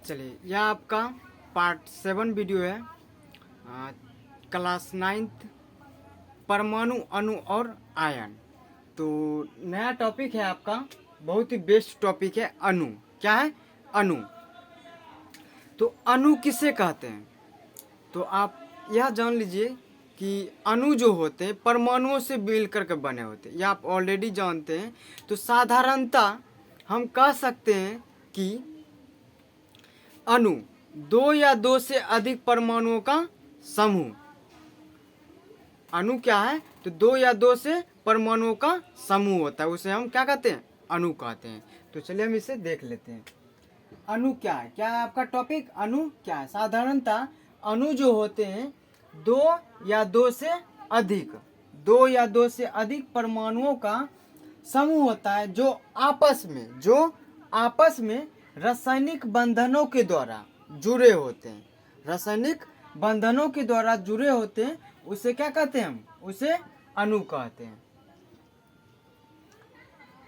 चलिए, यह आपका पार्ट 7 वीडियो है। क्लास 9th परमाणु, अणु और आयन। तो नया टॉपिक है आपका, बहुत ही बेस्ट टॉपिक है अणु। क्या है? अणु। तो अणु किसे कहते हैं? तो आप यह जान लीजिए कि अणु जो होते हैं परमाणुओं से मिल करके बने होते हैं, यह आप ऑलरेडी जानते हैं। तो साधारणतः हम कह सकते हैं कि अणु दो या दो से अधिक परमाणुओं का समूह। अणु क्या है? तो दो या दो से परमाणुओं का समूह होता है, उसे हम क्या कहते हैं? अणु कहते हैं। तो चलिए हम इसे देख लेते हैं। अणु क्या है? क्या है आपका टॉपिक? अणु क्या है? साधारणतः अणु जो होते हैं दो या दो से अधिक, दो या दो से अधिक परमाणुओं का समूह होता है जो आपस में रासायनिक बंधनों के द्वारा जुड़े होते हैं। रासायनिक बंधनों के द्वारा जुड़े होते हैं, उसे क्या कहते हैं? हम उसे अणु कहते हैं।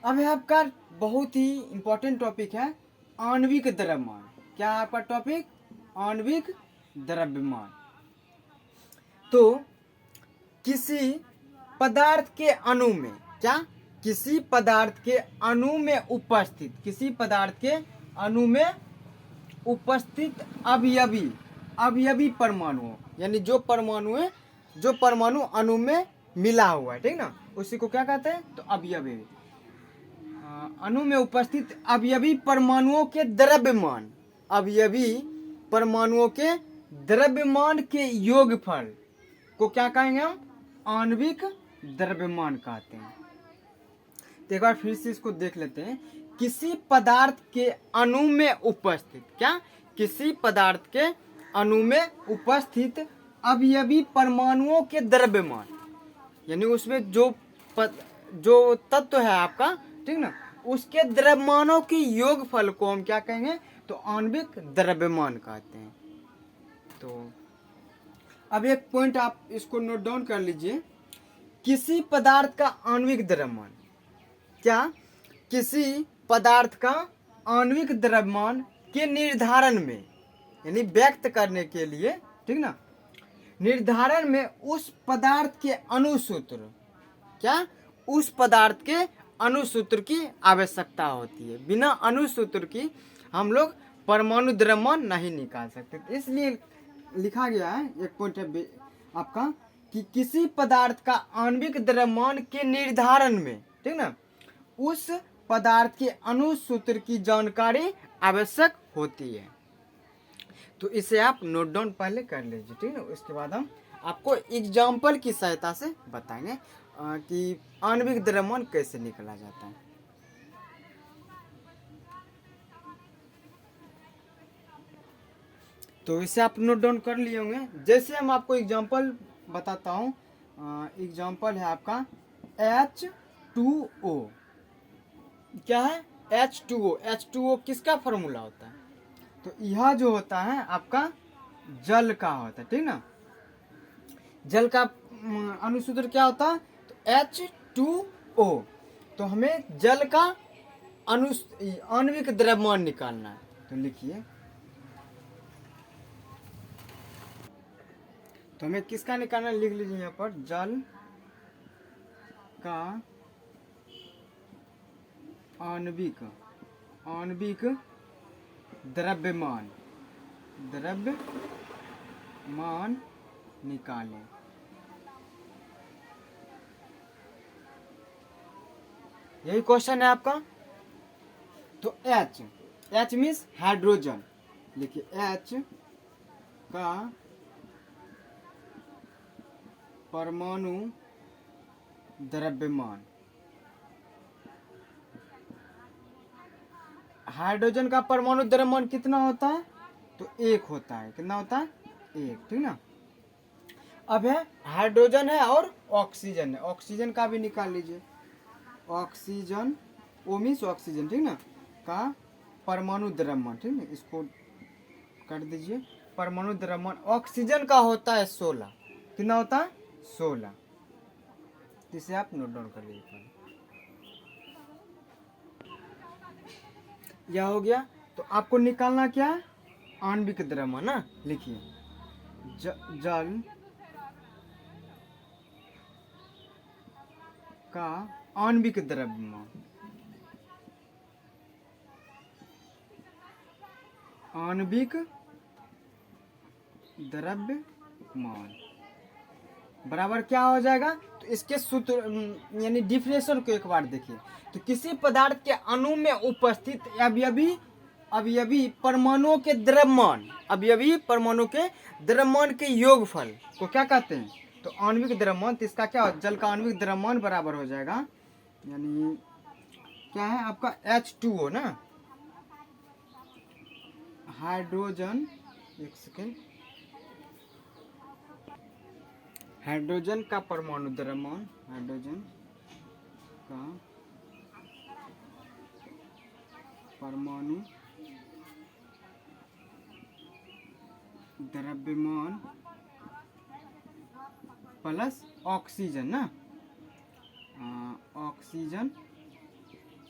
अब है आपका बहुत ही इंपॉर्टेंट टॉपिक है आणविक द्रव्यमान। क्या है आपका टॉपिक? आणविक द्रव्यमान। तो किसी पदार्थ के अणु में, क्या? किसी पदार्थ के अणु में उपस्थित, किसी पदार्थ के अणु में उपस्थित अवयवी परमाणु, यानी जो परमाणु अणु में मिला हुआ है, ठीक ना, उसी को क्या कहते हैं? तो अवयवी। अणु में उपस्थित अवयवी परमाणुओं के द्रव्यमान, अवयवी परमाणुओं के द्रव्यमान के योगफल को क्या कहेंगे हम? आणविक द्रव्यमान कहते हैं। तो एक बार फिर से इसको देख लेते हैं। किसी पदार्थ के अणु में उपस्थित, क्या? किसी पदार्थ के अणु में उपस्थित अवयवी परमाणुओं के द्रव्यमान, यानी उसमें जो तत्व है आपका, ठीक ना, उसके द्रव्यमानों के योगफल को हम क्या कहेंगे? तो आणविक द्रव्यमान कहते हैं। तो अब एक पॉइंट आप इसको नोट डाउन कर लीजिए। किसी पदार्थ का आणविक द्रव्यमान, क्या? किसी पदार्थ का आणविक द्रव्यमान के निर्धारण में, यानी व्यक्त करने के लिए, ठीक ना, निर्धारण में उस पदार्थ के अणुसूत्र, क्या? उस पदार्थ के अणुसूत्र की आवश्यकता होती है। बिना अणुसूत्र की हम लोग परमाणु द्रव्यमान नहीं निकाल सकते। इसलिए लिखा गया है, एक पॉइंट है आपका, कि किसी पदार्थ का आणविक द्रव्यमान के निर्धारण में, ठीक ना, उस पदार्थ के अणुसूत्र की जानकारी आवश्यक होती है। तो इसे आप नोट डाउन पहले कर लीजिए, ठीक है। उसके बाद हम आपको एग्जाम्पल की सहायता से बताएंगे कि आणविक द्रव्यमान कैसे निकाला जाता है। तो इसे आप नोट डाउन कर लिए होंगे। जैसे हम आपको एग्जाम्पल बताता हूँ। एग्जाम्पल है आपका H2O। क्या है? H2O। H2O किसका फॉर्मूला होता है? तो यह जो होता है आपका जल का होता है, ठीक ना। जल का अणुसूत्र क्या होता है? तो H2O। तो हमें जल का आणविक द्रव्यमान निकालना है। तो लिखिए, तो हमें किसका निकालना है? लिख लीजिए यहाँ पर, जल का आणविक द्रव्यमान निकालें। यही क्वेश्चन है आपका। तो H मीन्स हाइड्रोजन। लिखिए, H का परमाणु द्रव्यमान। हाइड्रोजन का परमाणु द्रव्यमान कितना होता है? तो 1 होता है। कितना होता है? 1, ठीक ना। अब है हाइड्रोजन है और ऑक्सीजन है। ऑक्सीजन का भी निकाल लीजिए। ऑक्सीजन, O मीन्स ऑक्सीजन, ठीक ना, का परमाणु द्रव्यमान, ठीक है, इसको कर दीजिए। परमाणु द्रव्यमान ऑक्सीजन का होता है 16। कितना होता है? 16। इसे आप नोट डाउन कर लीजिए। यह हो गया। तो आपको निकालना क्या है? आणविक द्रव्यमान ना, लिखिए जल का आणविक द्रव्यमान, आणविक द्रव्यमान बराबर क्या हो जाएगा। तो इसके सूत्र यानी डिफिनेशन को एक बार देखिए। तो किसी पदार्थ के अणु में उपस्थित अवयवी परमाणुओं के द्रव्यमान, अवयवी परमाणु के द्रव्यमान के योगफल को क्या कहते हैं। तो आणविक द्रव्यमान, तो इसका क्या हो, जल का आणविक द्रव्यमान बराबर हो जाएगा, यानी क्या है आपका H2O ना, हाइड्रोजन, एक सेकेंड, हाइड्रोजन का परमाणु द्रव्यमान, हाइड्रोजन का परमाणु द्रव्यमान प्लस ऑक्सीजन ना, ऑक्सीजन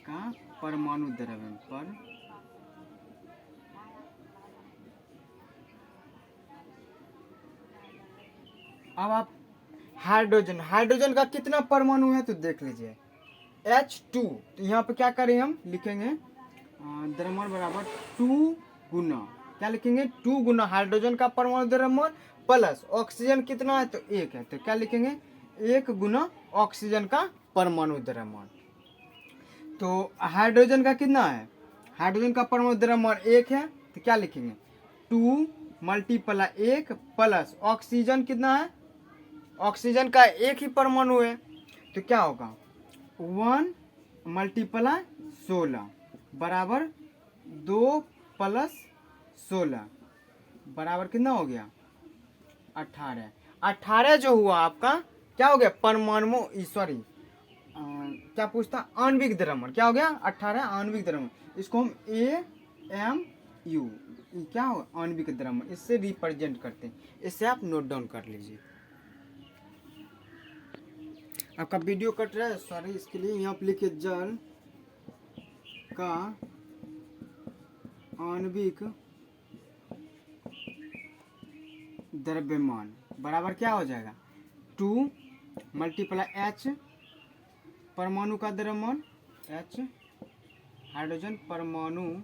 का परमाणु द्रव्यमान पर अब आप हाइड्रोजन, हाइड्रोजन का कितना परमाणु है तो देख लीजिए H2। तो यहाँ पे क्या करें, हम लिखेंगे द्रव्यमान बराबर 2 गुना, क्या लिखेंगे 2 गुना हाइड्रोजन का परमाणु द्रव्यमान प्लस ऑक्सीजन कितना है तो 1 है, तो क्या लिखेंगे 1 गुना ऑक्सीजन का परमाणु द्रव्यमान। तो हाइड्रोजन का कितना है, हाइड्रोजन का परमाणु द्रव्यमान 1 है, तो क्या लिखेंगे 2 × 1 प्लस ऑक्सीजन कितना है, ऑक्सीजन का एक ही परमाणु है, तो क्या होगा 1 × 16 बराबर 2 + 16 बराबर कितना हो गया 18। 18 जो हुआ आपका क्या हो गया परमाणु, सॉरी क्या पूछता, आणविक द्रव्यमान, क्या हो गया 18 आणविक द्रव्यमान। इसको हम AMU क्या हो आणविक द्रव्यमान, इससे रिप्रेजेंट करते हैं, इससे आप नोट डाउन कर लीजिए। आपका वीडियो कट रहा है, सॉरी इसके लिए। यहाँ पे लिखिए जल का आणविक द्रव्यमान बराबर क्या हो जाएगा 2 × H परमाणु का द्रव्यमान, H हाइड्रोजन परमाणु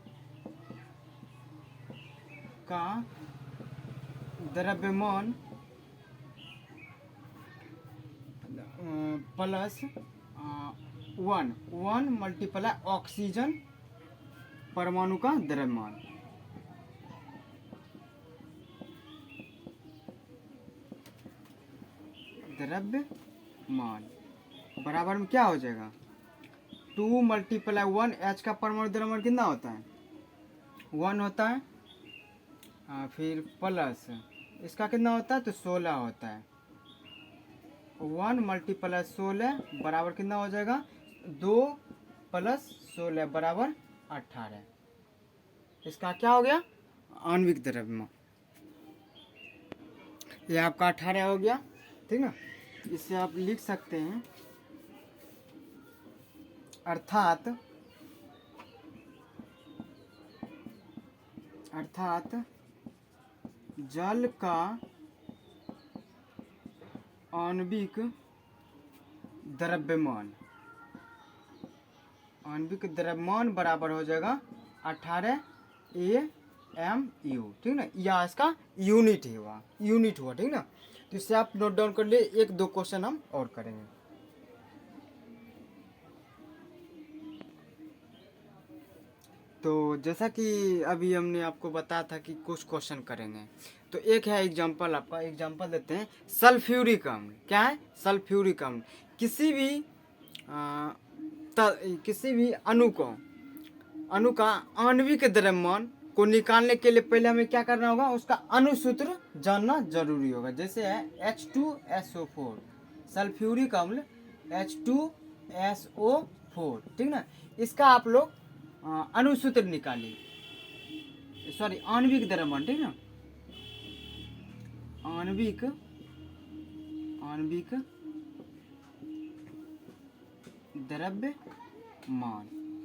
का द्रव्यमान प्लस 1 × ऑक्सीजन परमाणु का द्रव्यमान। द्रव्यमान बराबर में क्या हो जाएगा 2 × 1, H का परमाणु द्रव्यमान कितना होता है 1 होता है, फिर प्लस इसका कितना होता है तो 16 होता है, 1 × 16 बराबर कितना हो जाएगा 2 + 16 बराबर 18। इसका क्या हो गया आणविक द्रव्यमान, ये आपका 18 हो गया, ठीक ना। इससे आप लिख सकते हैं अर्थात जल का आणविक द्रव्यमान बराबर हो जाएगा 18 AMU, ठीक ना, या इसका यूनिट हुआ, ठीक ना। तो इससे आप नोट डाउन कर लिए, 1-2 क्वेश्चन हम और करेंगे। तो जैसा कि अभी हमने आपको बताया था कि कुछ क्वेश्चन करेंगे, तो एक है एग्जांपल, आपका एग्जांपल देते हैं सल्फ्यूरिक अम्ल। क्या है सल्फ्यूरिक अम्ल, किसी भी अणु का आणविक द्रव्यमान को निकालने के लिए पहले हमें क्या करना होगा, उसका अणुसूत्र जानना जरूरी होगा। जैसे है H2SO4, सल्फ्यूरिक अम्ल H2SO4, ठीक ना। इसका आप लोग अणुसूत्र निकालिए, सॉरी आणविक द्रव्यमान, ठीक ना,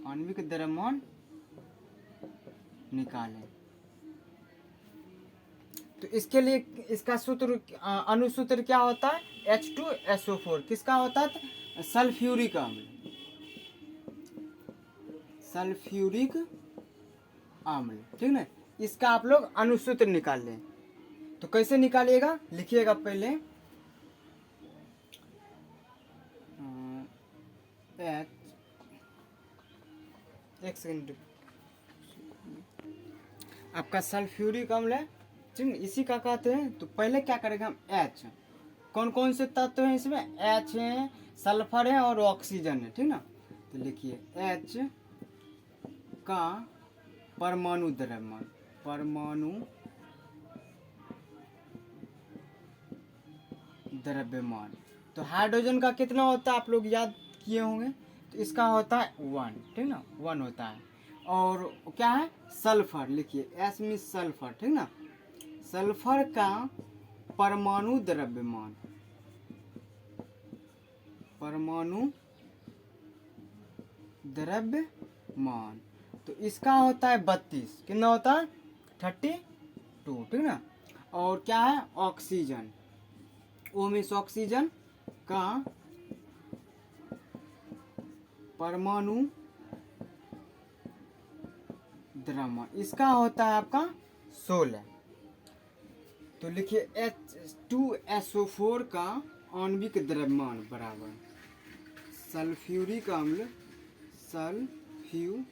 आणविक द्रव्यमान निकालें। तो इसके लिए इसका सूत्र अनुसूत्र क्या होता है, H2SO4 किसका होता है, सल्फ्यूरिक अम्ल, सल्फ्यूरिक अम्ल, ठीक ना। इसका आप लोग अनुसूत्र निकाल लें। तो कैसे निकालिएगा, लिखिएगा पहले एक सेकंड, आपका सल्फ्यूरिक अम्ल है, ठीक है, इसी का कहते हैं। तो पहले क्या करेंगे हम, H, कौन कौन से तत्व हैं इसमें, H है, सल्फर है और ऑक्सीजन है, ठीक ना। तो लिखिए H का परमाणु द्रव्यमान, परमाणु द्रव्यमान। तो हाइड्रोजन का कितना होता है आप लोग याद किए होंगे, तो इसका होता है 1, ठीक ना, 1 होता है। और क्या है, सल्फर, लिखिए एस में सल्फर, ठीक ना। सल्फर का परमाणु द्रव्यमान, परमाणु द्रव्यमान, तो इसका होता है 32, कितना होता है 32, ठीक ना। और क्या है, ऑक्सीजन, ओ मीन्स ऑक्सीजन का परमाणु द्रव्यमान, इसका होता है आपका 16। तो लिखिए H2SO4 का आणविक द्रव्यमान बराबर सल्फ्यूरिक अम्ल, सल्फ्यूरिक,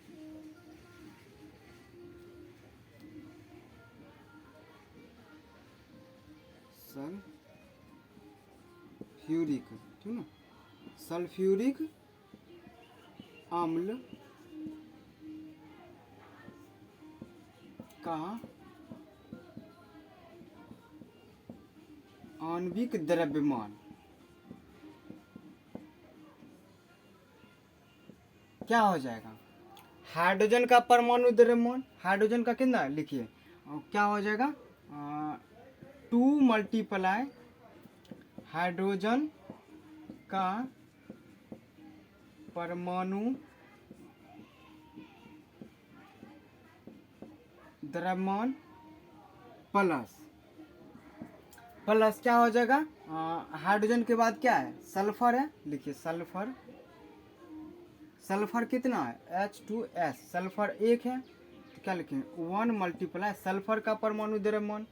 ठीक ना, सल्फ्यूरिक अम्ल का आणविक द्रव्यमान क्या हो जाएगा, हाइड्रोजन का परमाणु द्रव्यमान, हाइड्रोजन का कितना लिखिए, क्या हो जाएगा 2 मल्टीप्लाई हाइड्रोजन का परमाणु द्रव्यमान प्लस प्लस क्या हो जाएगा, हाइड्रोजन के बाद क्या है, सल्फर है, लिखिए सल्फर, सल्फर कितना है H2S, सल्फर 1 है, तो क्या लिखेंगे 1 मल्टीप्लाई सल्फर का परमाणु द्रव्यमान,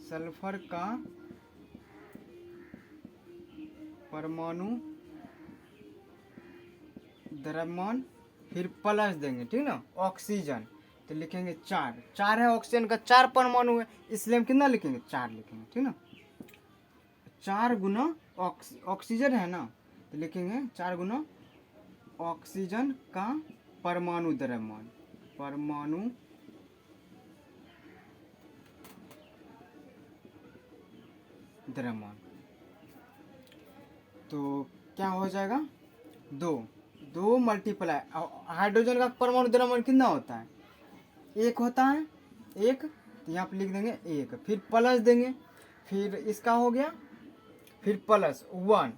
सल्फर का परमाणु द्रव्यमान, फिर प्लस देंगे, ठीक ना, ऑक्सीजन, तो लिखेंगे 4, 4 है, ऑक्सीजन का 4 परमाणु है, इसलिए हम कितना लिखेंगे 4 लिखेंगे, ठीक ना। 4 गुना ऑक्सीजन है ना, तो लिखेंगे 4 गुना ऑक्सीजन का परमाणु द्रव्यमान, परमाणु द्रव्यमान, तो क्या हो जाएगा 2 मल्टीप्लाई हाइड्रोजन का परमाणु द्रव्यमान कितना होता है, 1 होता है, 1, तो यहाँ पे लिख देंगे 1, फिर प्लस देंगे, फिर इसका हो गया, फिर प्लस 1,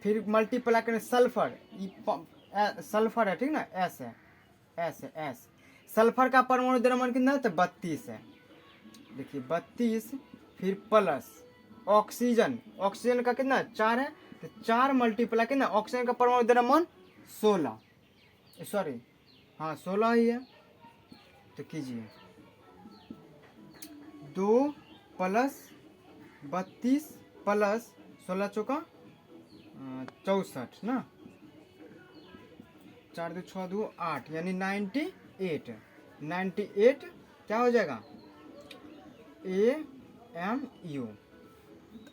फिर मल्टीप्लाई करें सल्फर, सल्फर है, ठीक ना, एस है, एस सल्फर का परमाणु द्रव्यमान कितना है, तो 32 है, देखिए 32, फिर प्लस ऑक्सीजन, ऑक्सीजन का कितना 4 है, तो 4 मल्टीप्लाई कितना, ऑक्सीजन का परमाणु द्रव्यमान 16, सॉरी हाँ 16 ही है, तो कीजिए 2 प्लस 32 प्लस 16 चौका 64 ना, 4 2 6 2 8 यानी 98 क्या हो जाएगा AMU।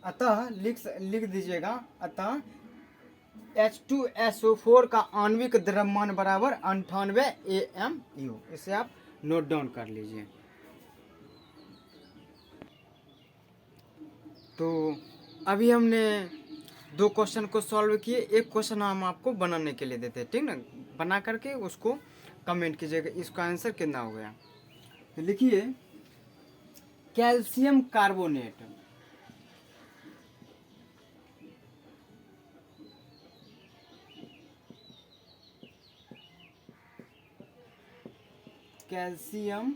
अतः लिख दीजिएगा, अतः H2SO4 का आणविक द्रव्यमान बराबर 98 AMU, इसे आप नोट डाउन कर लीजिए। तो अभी हमने 2 क्वेश्चन को सॉल्व किए, एक क्वेश्चन हम आपको बनाने के लिए देते हैं, ठीक ना, बना करके उसको कमेंट कीजिएगा इसका आंसर कितना हो गया। तो लिखिए कैल्शियम कार्बोनेट, कैल्शियम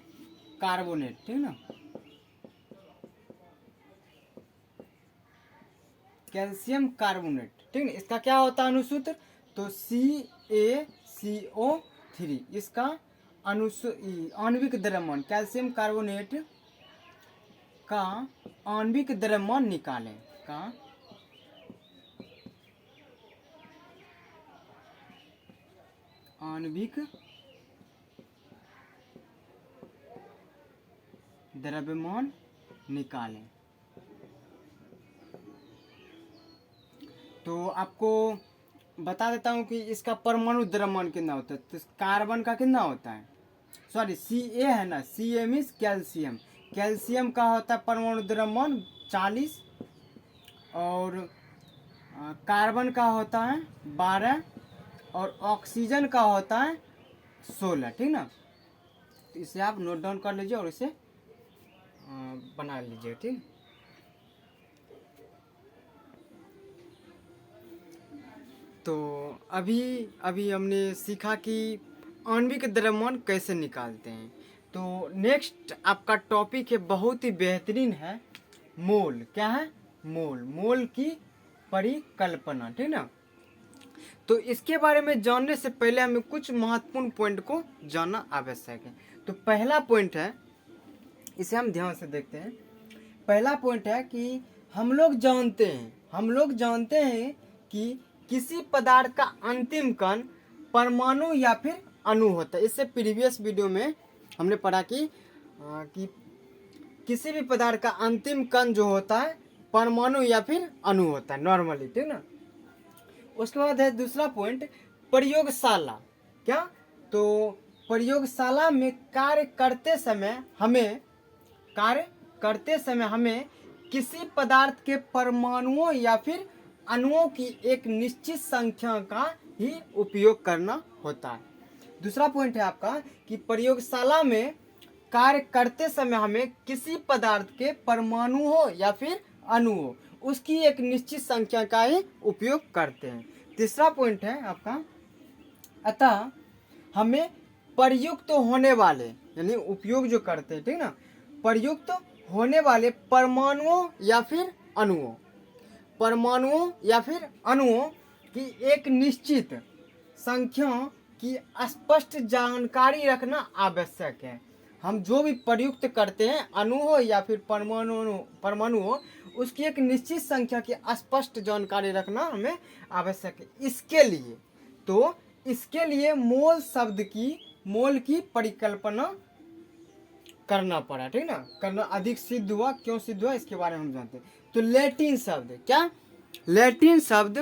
कार्बोनेट, ठीक ना, कैल्शियम कार्बोनेट, ठीक है। इसका क्या होता है अनुसूत्र, तो CaCO3, इसका आणविक द्रव्यमान, कैल्शियम कार्बोनेट का आणविक द्रव्यमान निकालें, का आणविक द्रव्यमान निकालें। तो आपको बता देता हूँ कि इसका परमाणु द्रव्यमान कितना होता है। तो कार्बन का कितना होता है, सॉरी Ca है ना, Ca मीन्स कैल्शियम, कैल्शियम का होता है परमाणु द्रव्यमान 40, और कार्बन का होता है 12, और ऑक्सीजन का होता है 16, ठीक ना। तो इसे आप नोट डाउन कर लीजिए और इसे बना लीजिए, ठीक। तो अभी हमने सीखा कि आणविक द्रव्यमान कैसे निकालते हैं। तो नेक्स्ट आपका टॉपिक है, बहुत ही बेहतरीन है, मोल। क्या है, मोल, मोल की परिकल्पना, ठीक ना। तो इसके बारे में जानने से पहले हमें कुछ महत्वपूर्ण पॉइंट को जानना आवश्यक है। तो पहला पॉइंट है, इसे हम ध्यान से देखते हैं। पहला पॉइंट है कि हम लोग जानते हैं कि किसी पदार्थ का अंतिम कण परमाणु या फिर अणु होता है। इससे प्रीवियस वीडियो में हमने पढ़ा कि किसी भी पदार्थ का अंतिम कण जो होता है परमाणु या फिर अणु होता है नॉर्मली, ठीक ना। उसके बाद है दूसरा पॉइंट, प्रयोगशाला। क्या, तो प्रयोगशाला में कार्य करते समय हमें किसी पदार्थ के परमाणुओं या फिर अणुओं की एक निश्चित संख्या का ही उपयोग करना होता है। दूसरा पॉइंट है आपका कि प्रयोगशाला में कार्य करते समय हमें किसी पदार्थ के परमाणु हो या फिर अणु हो, उसकी एक निश्चित संख्या का ही उपयोग करते हैं। तीसरा पॉइंट है आपका, अतः हमें प्रयुक्त होने वाले, यानी उपयोग जो करते हैं, ठीक ना, प्रयुक्त होने वाले परमाणुओं या फिर अणुओं की एक निश्चित संख्या की स्पष्ट जानकारी रखना आवश्यक है। हम जो भी प्रयुक्त करते हैं, अणु हो या फिर परमाणु हो, उसकी एक निश्चित संख्या की स्पष्ट जानकारी रखना हमें आवश्यक है। इसके लिए मोल की परिकल्पना करना पड़ा, ठीक ना, करना अधिक सिद्ध हुआ। क्यों सिद्ध हुआ, इसके बारे में हम जानते हैं। तो लैटिन शब्द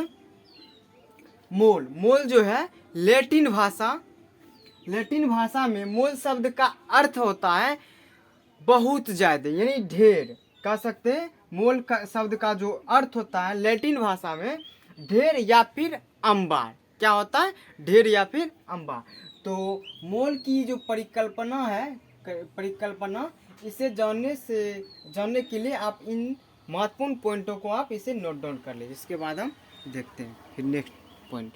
मोल जो है, लैटिन भाषा में मोल शब्द का अर्थ होता है बहुत ज्यादा, यानी ढेर कह सकते हैं। मोल का शब्द का जो अर्थ होता है लैटिन भाषा में ढेर या फिर अंबार। क्या होता है, ढेर या फिर अंबार। तो मोल की जो परिकल्पना इसे जानने के लिए आप इन महत्वपूर्ण पॉइंटों को आप इसे नोट डाउन कर लीजिए। इसके बाद हम देखते हैं फिर नेक्स्ट पॉइंट।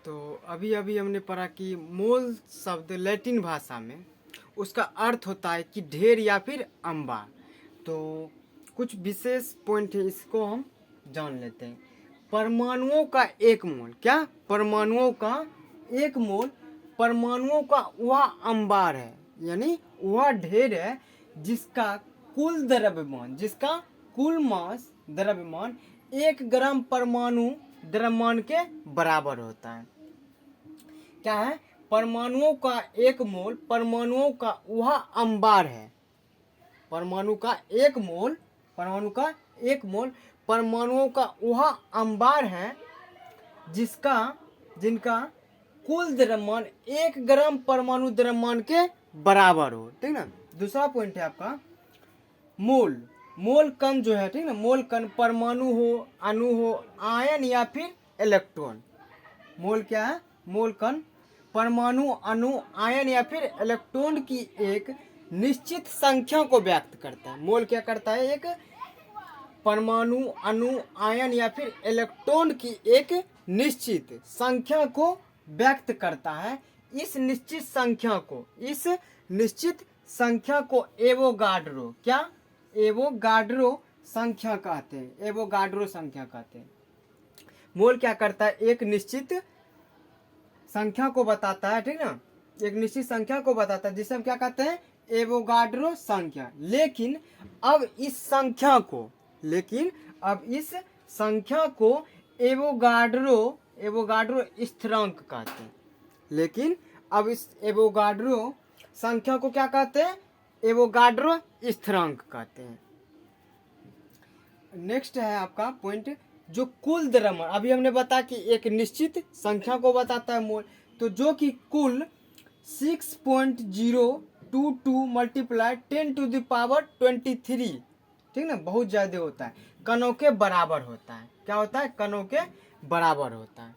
तो अभी हमने पढ़ा कि मोल शब्द लैटिन भाषा में उसका अर्थ होता है कि ढेर या फिर अंबार। तो कुछ विशेष पॉइंट है, इसको हम जान लेते हैं। परमाणुओं का एक मोल, क्या, परमाणुओं का एक मोल परमाणुओं का वह अंबार है, यानी वह ढेर है जिसका कुल मास द्रव्यमान 1 ग्राम परमाणु द्रव्यमान के बराबर होता है। क्या है, परमाणुओं का एक मोल परमाणुओं का वह अंबार है, परमाणु का एक मोल परमाणुओं का वह अंबार है जिनका कुल द्रव्यमान 1 ग्राम परमाणु द्रव्यमान के बराबर हो, ठीक ना। दूसरा पॉइंट है आपका मोल कण जो है, ठीक ना, मोल कण परमाणु हो, अणु हो, आयन या फिर इलेक्ट्रॉन। मोल क्या है, मोल कण परमाणु, अणु, आयन या फिर इलेक्ट्रॉन की एक निश्चित संख्या को व्यक्त करता है। मोल क्या करता है, एक परमाणु, अणु, आयन या फिर इलेक्ट्रॉन की एक निश्चित संख्या को व्यक्त करता है। इस निश्चित संख्या को एवोगाड्रो, क्या एवोगाड्रो संख्या कहते हैं, एवोगाड्रो संख्या कहते हैं। मोल क्या करता है, एक निश्चित संख्या को बताता है, ठीक ना, एक निश्चित संख्या को बताता है जिसे हम क्या कहते हैं, एवोगाड्रो संख्या। लेकिन अब इस संख्या को एवोगाड्रो स्थिरांक कहते हैं। लेकिन अब इस एवोगाड्रो संख्या को क्या कहते हैं, एवोगाड्रो स्थिरांक कहते हैं। नेक्स्ट है आपका पॉइंट, जो कुल द्रव्यमान, अभी हमने बताया कि एक निश्चित संख्या को बताता है मोल, तो जो कि कुल 6.022 मल्टीप्लाई 10⁻23, ठीक ना, बहुत ज़्यादा होता है, कणों के बराबर होता है। क्या होता है, कणों के बराबर होता है।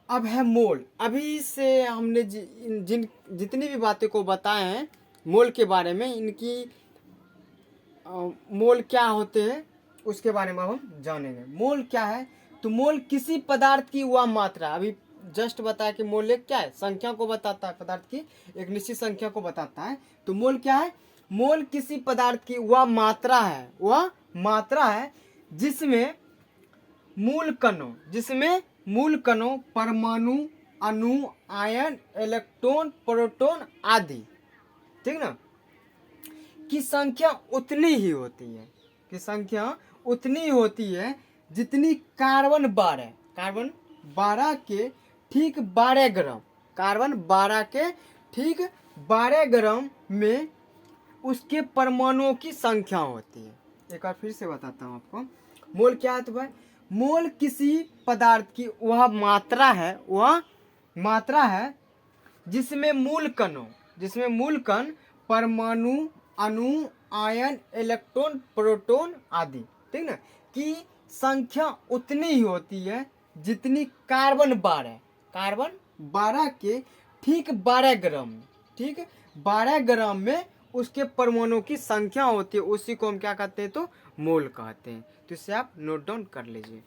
अब है मोल। अभी से हमने जितनी भी बातें को बताए हैं मोल के बारे में, इनकी मोल क्या होते हैं उसके बारे में हम जानेंगे। मोल क्या है, तो मोल किसी पदार्थ की वह मात्रा, अभी जस्ट बताया कि मोल एक क्या है, संख्या को बताता है, पदार्थ की एक निश्चित संख्या को बताता है। तो मोल क्या है, मोल किसी पदार्थ की वह मात्रा है जिसमें मूल कणों परमाणु, अणु, आयन, इलेक्ट्रॉन, प्रोटॉन आदि, ठीक ना, की संख्या उतनी ही होती है जितनी कार्बन 12 के ठीक 12 ग्राम में उसके परमाणुओं की संख्या होती है। एक बार फिर से बताता हूँ आपको, मोल क्या है, तो भाई मोल किसी पदार्थ की वह मात्रा है जिसमें मूल कण परमाणु, अणु, आयन, इलेक्ट्रॉन, प्रोटॉन आदि, ठीक ना, की संख्या उतनी ही होती है जितनी कार्बन 12 के ठीक 12 ग्राम में उसके परमाणु की संख्या होती है। उसी को हम क्या कहते हैं, तो मोल कहते हैं। तो इसे आप नोट डाउन कर लीजिए।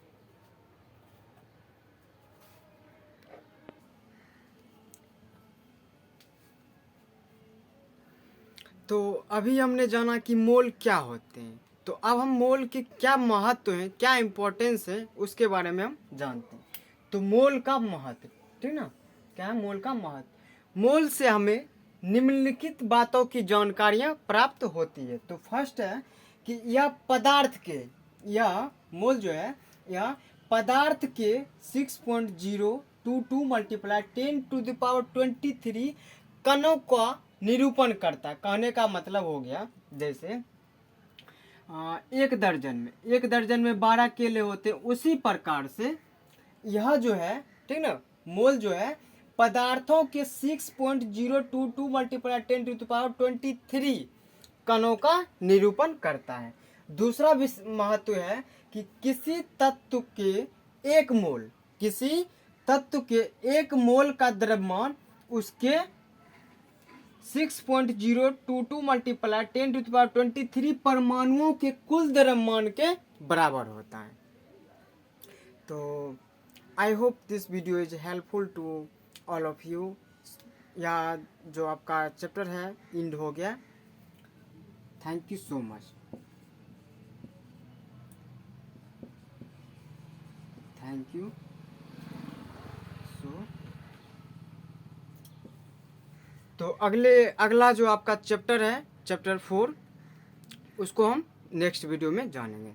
तो अभी हमने जाना कि मोल क्या होते हैं, तो अब हम मोल के क्या महत्व है, क्या इम्पोर्टेंस है, उसके बारे में हम जानते हैं। तो मोल का महत्व, ठीक ना, क्या है मोल का महत्व। मोल से हमें निम्नलिखित बातों की जानकारियाँ प्राप्त होती है। तो फर्स्ट है कि मोल जो है यह पदार्थ के 6.022 मल्टीप्लाई 10⁻23 कणों का निरूपण करता है। कहने का मतलब हो गया, जैसे एक दर्जन में 12 केले होते, उसी प्रकार से यह जो है, ठीक ना, मोल जो है पदार्थों के 6.022 मल्टीप्लाई 10⁻23 कणों का निरूपण करता है। दूसरा महत्व है कि किसी तत्व के एक मोल का द्रव्यमान उसके 6.022 मल्टीप्लाई 10⁻23 परमाणुओं के कुल द्रव्यमान के बराबर होता है। तो I hope this video is helpful to all of you. या जो आपका चैप्टर है एंड हो गया। Thank you so much. Thank you. तो अगला जो आपका चैप्टर है, चैप्टर 4, उसको हम नेक्स्ट वीडियो में जानेंगे।